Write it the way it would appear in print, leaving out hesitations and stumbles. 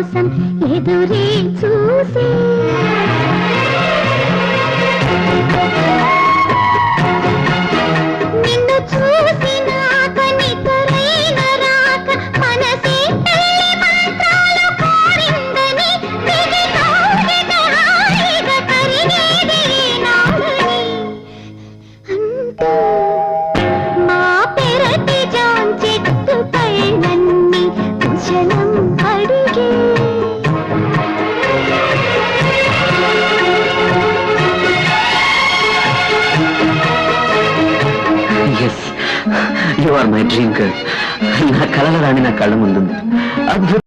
కోసం ఎదురే చూసి నిన్ను చూసినాక నిద్రైన రాక మనసే పెళ్లి మంత్రాలు కోరిందని దిగి కౌగిట హాయిగా కరిగేది నాదని అంటూ మా పెరటి జాం చెట్టుపై నన్ని కుశలం అడిగే you are my dream girl. నా కలల రాణి నా కళ్ళ ముందుంది.